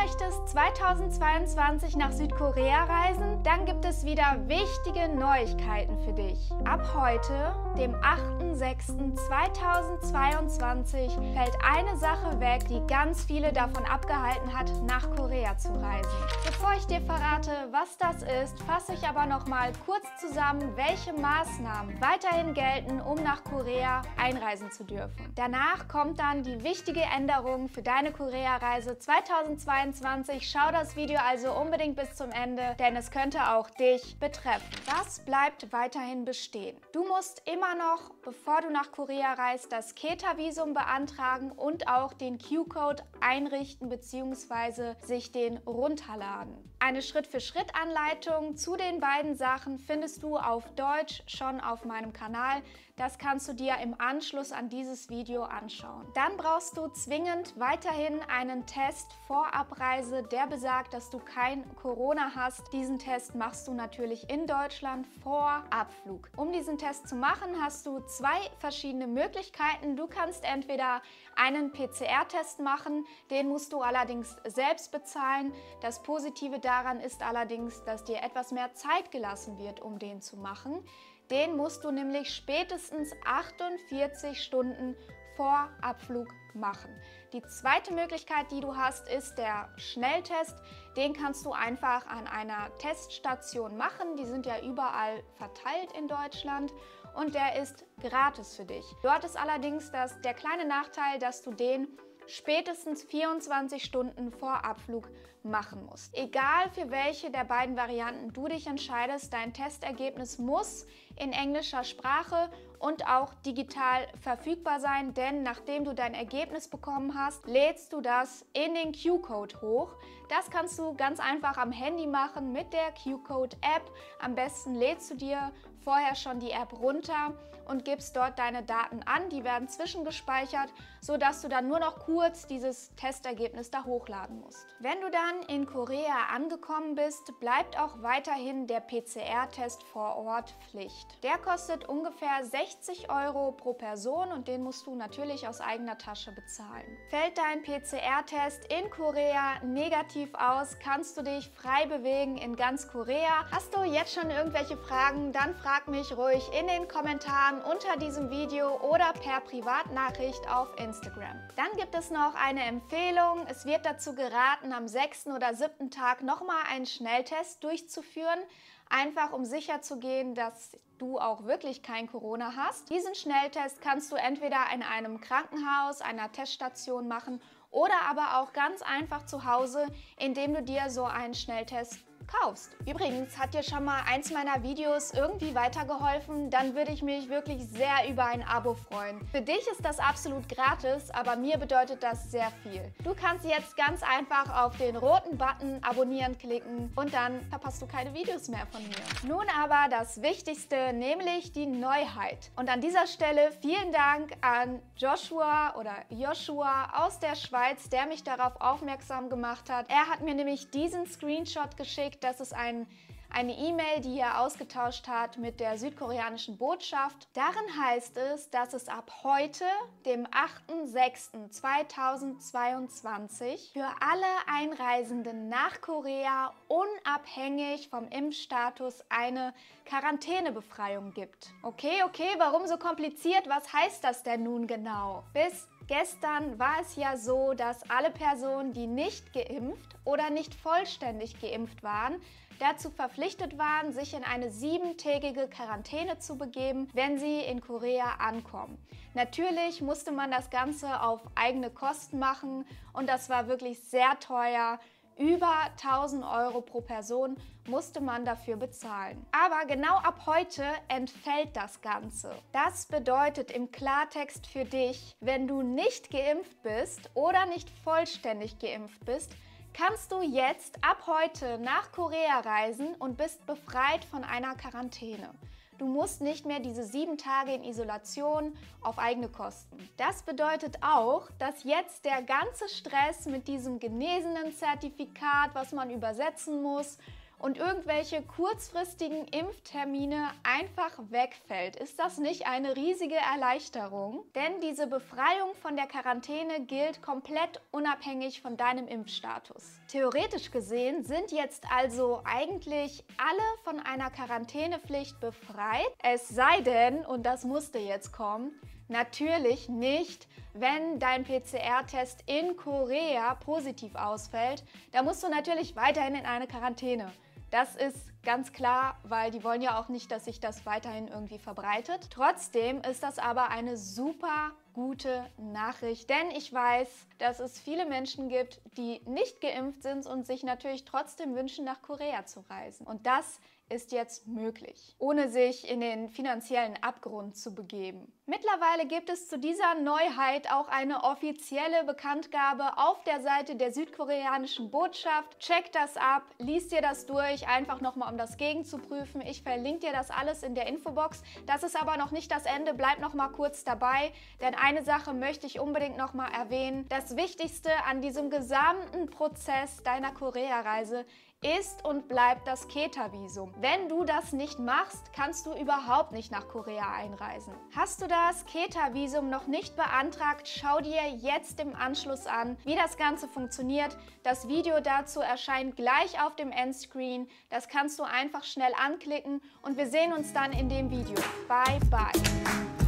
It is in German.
möchtest 2022 nach Südkorea reisen, dann gibt es wieder wichtige Neuigkeiten für dich. Ab heute, dem 8.6.2022, fällt eine Sache weg, die ganz viele davon abgehalten hat, nach Korea zu reisen. Bevor ich dir verrate, was das ist, fasse ich aber noch mal kurz zusammen, welche Maßnahmen weiterhin gelten, um nach Korea einreisen zu dürfen. Danach kommt dann die wichtige Änderung für deine Korea-Reise 2022. Schau das Video also unbedingt bis zum Ende, denn es könnte auch dich betreffen. Das bleibt weiterhin bestehen. Du musst immer noch, bevor du nach Korea reist, das KETA-Visum beantragen und auch den Q-Code einrichten bzw. sich den runterladen. Eine Schritt-für-Schritt-Anleitung zu den beiden Sachen findest du auf Deutsch schon auf meinem Kanal. Das kannst du dir im Anschluss an dieses Video anschauen. Dann brauchst du zwingend weiterhin einen Test vor Abreise, der besagt, dass du kein Corona hast. Diesen Test machst du natürlich in Deutschland vor Abflug. Um diesen Test zu machen, hast du zwei verschiedene Möglichkeiten. Du kannst entweder einen PCR-Test machen, den musst du allerdings selbst bezahlen. Das Positive daran ist allerdings, dass dir etwas mehr Zeit gelassen wird, um den zu machen. Den musst du nämlich spätestens 48 Stunden vor Abflug machen. Die zweite Möglichkeit, die du hast, ist der Schnelltest. Den kannst du einfach an einer Teststation machen. Die sind ja überall verteilt in Deutschland und der ist gratis für dich. Dort ist allerdings der kleine Nachteil, dass du den spätestens 24 Stunden vor Abflug machen musst. Egal für welche der beiden Varianten du dich entscheidest, dein Testergebnis muss in englischer Sprache und auch digital verfügbar sein, denn nachdem du dein Ergebnis bekommen hast, lädst du das in den Q-Code hoch. Das kannst du ganz einfach am Handy machen mit der Q-Code-App. Am besten lädst du dir vorher schon die App runter und gibst dort deine Daten an. Die werden zwischengespeichert, sodass du dann nur noch kurz dieses Testergebnis da hochladen musst. Wenn du dann in Korea angekommen bist, bleibt auch weiterhin der PCR-Test vor Ort Pflicht. Der kostet ungefähr 60 € pro Person und den musst du natürlich aus eigener Tasche bezahlen. Fällt dein PCR-Test in Korea negativ aus, kannst du dich frei bewegen in ganz Korea. Hast du jetzt schon irgendwelche Fragen, dann frag mich ruhig in den Kommentaren unter diesem Video oder per Privatnachricht auf Instagram. Dann gibt es noch eine Empfehlung. Es wird dazu geraten, am 6. oder 7. Tag nochmal einen Schnelltest durchzuführen, einfach um sicher zu gehen, dass du auch wirklich kein Corona hast. Diesen Schnelltest kannst du entweder in einem Krankenhaus, einer Teststation machen oder aber auch ganz einfach zu Hause, indem du dir so einen Schnelltest kaufst. Übrigens, hat dir schon mal eins meiner Videos irgendwie weitergeholfen, dann würde ich mich wirklich sehr über ein Abo freuen. Für dich ist das absolut gratis, aber mir bedeutet das sehr viel. Du kannst jetzt ganz einfach auf den roten Button Abonnieren klicken und dann verpasst du keine Videos mehr von mir. Nun aber das Wichtigste, nämlich die Neuheit. Und an dieser Stelle vielen Dank an Joshua aus der Schweiz, der mich darauf aufmerksam gemacht hat. Er hat mir nämlich diesen Screenshot geschickt. Das ist eine E-Mail, die er ausgetauscht hat mit der südkoreanischen Botschaft. Darin heißt es, dass es ab heute, dem 8.6.2022, für alle Einreisenden nach Korea unabhängig vom Impfstatus eine Quarantänebefreiung gibt. Okay, warum so kompliziert? Was heißt das denn nun genau? Bis gestern war es ja so, dass alle Personen, die nicht geimpft oder nicht vollständig geimpft waren, dazu verpflichtet waren, sich in eine 7-tägige Quarantäne zu begeben, wenn sie in Korea ankommen. Natürlich musste man das Ganze auf eigene Kosten machen und das war wirklich sehr teuer. Über 1.000 € pro Person musste man dafür bezahlen. Aber genau ab heute entfällt das Ganze. Das bedeutet im Klartext für dich, wenn du nicht geimpft bist oder nicht vollständig geimpft bist, kannst du jetzt ab heute nach Korea reisen und bist befreit von einer Quarantäne. Du musst nicht mehr diese 7 Tage in Isolation auf eigene Kosten. Das bedeutet auch, dass jetzt der ganze Stress mit diesem genesenen Zertifikat, was man übersetzen muss, und irgendwelche kurzfristigen Impftermine einfach wegfällt. Ist das nicht eine riesige Erleichterung? Denn diese Befreiung von der Quarantäne gilt komplett unabhängig von deinem Impfstatus. Theoretisch gesehen sind jetzt also eigentlich alle von einer Quarantänepflicht befreit, es sei denn, und das musste jetzt kommen, natürlich nicht, wenn dein PCR-Test in Korea positiv ausfällt. Da musst du natürlich weiterhin in eine Quarantäne. Das ist ganz klar, weil die wollen ja auch nicht, dass sich das weiterhin irgendwie verbreitet. Trotzdem ist das aber eine super gute Nachricht, denn ich weiß, dass es viele Menschen gibt, die nicht geimpft sind und sich natürlich trotzdem wünschen, nach Korea zu reisen. Und das ist jetzt möglich, ohne sich in den finanziellen Abgrund zu begeben. Mittlerweile gibt es zu dieser Neuheit auch eine offizielle Bekanntgabe auf der Seite der südkoreanischen Botschaft. Check das ab, lies dir das durch, einfach nochmal, um das gegenzuprüfen. Ich verlinke dir das alles in der Infobox. Das ist aber noch nicht das Ende, bleib noch mal kurz dabei, denn eine Sache möchte ich unbedingt noch mal erwähnen. Das Wichtigste an diesem gesamten Prozess deiner Korea-Reise ist und bleibt das KETA-Visum. Wenn du das nicht machst, kannst du überhaupt nicht nach Korea einreisen. Hast du das KETA-Visum noch nicht beantragt, schau dir jetzt im Anschluss an, wie das Ganze funktioniert. Das Video dazu erscheint gleich auf dem Endscreen. Das kannst du einfach schnell anklicken und wir sehen uns dann in dem Video. Bye, bye.